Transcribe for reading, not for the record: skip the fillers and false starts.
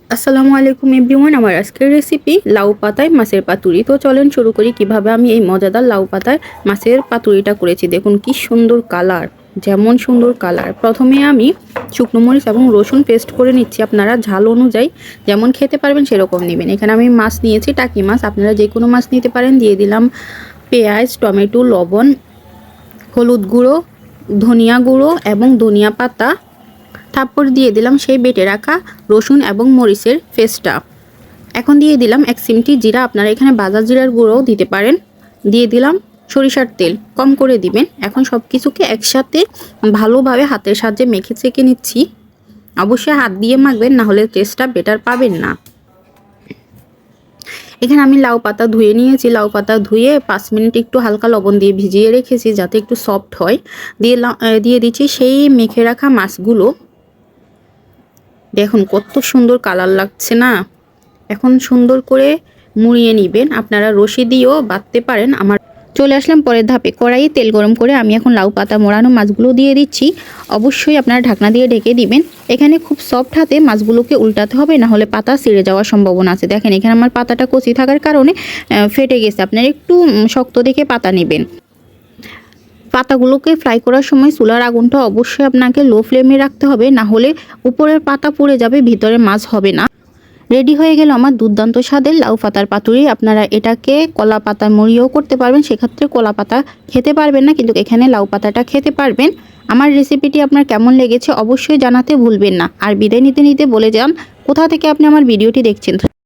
আসসালামু আলাইকুম এভরিওয়ান। আমার আজকের রেসিপি লাউ পাতায় মাছের পাতুরি। তো চলেন শুরু করি কিভাবে আমি এই মজাদার লাউ পাতায় মাছের পাতুরিটা করেছি। দেখুন কি সুন্দর কালার, যেমন সুন্দর কালার। প্রথমে আমি শুকনো মরিচ এবং রসুন পেস্ট করে নিচ্ছি। আপনারা ঝাল অনুযায়ী যেমন খেতে পারবেন সেরকম নেবেন। এখানে আমি মাছ নিয়েছি, টাকি মাছ, আপনারা যে কোনো মাছ নিতে পারেন। দিয়ে দিলাম পেঁয়াজ, টমেটো, লবণ, হলুদ গুঁড়ো, ধনিয়া গুঁড়ো এবং ধনিয়া পাতা। তারপর দিয়ে দিলাম সেই বেটে রাখা রসুন এবং মরিচের পেস্টটা। এখন দিয়ে দিলাম 1 চিমটি জিরা, আপনারা এখানে ভাজা জিরার গুঁড়োও দিতে পারেন। দিয়ে দিলাম সরিষার তেল, কম করে দিবেন। এখন সব কিছুকে একসাথে ভালোভাবে হাতের সাহায্যে মেখে চেকে নিচ্ছি। অবশ্যই হাত দিয়ে মাখবেন, না হলে টেস্টটা বেটার পাবেন না। এখানে আমি লাউ পাতা ধুয়ে নিয়েছি। লাউ পাতা ধুয়ে 5 মিনিট একটু হালকা লবণ দিয়ে ভিজিয়ে রেখেছি যাতে একটু সফট হয়। দিয়ে দিচ্ছি সেই মেখে রাখা মাছগুলো। দেখুন কত সুন্দর কালার লাগছে না। এখন সুন্দর করে মুড়িয়ে নেবেন, আপনারা রশি দিয়েও বাঁধতে পারেন। আমার চলে আসলাম পরের ধাপে। কড়াইয়ে তেল গরম করে আমি এখন লাউ পাতা মোড়ানো মাছগুলো দিয়ে দিচ্ছি। অবশ্যই আপনারা ঢাকনা দিয়ে ঢেকে দিবেন। এখানে খুব সফট হাতে মাছগুলোকে উল্টাতে হবে, না হলে পাতা ছিঁড়ে যাওয়ার সম্ভাবনা আছে। দেখেন এখানে আমার পাতাটা কচি থাকার কারণে ফেটে গেছে। আপনারা একটু শক্ত দেখে পাতা নেবেন। পাতাগুলোকে ফ্রাই করার সময় চুলার আগুনটা অবশ্যই আপনাকে লো ফ্লেমে রাখতে হবে, না হলে উপরের পাতা পুড়ে যাবে, ভিতরে মাছ হবে না। রেডি হয়ে গেল আমার দুর্দান্ত স্বাদের লাউ পাতার পাতুরি। আপনারা এটাকে কলা পাতা মুড়িয়েও করতে পারবেন, সেক্ষেত্রে কলা পাতা খেতে পারবেন না, কিন্তু এখানে লাউ পাতাটা খেতে পারবেন। আমার রেসিপিটি আপনার কেমন লেগেছে অবশ্যই জানাতে ভুলবেন না। আর বিদায় নিতে নিতে বলে যান কোথা থেকে আপনি আমার ভিডিওটি দেখছেন।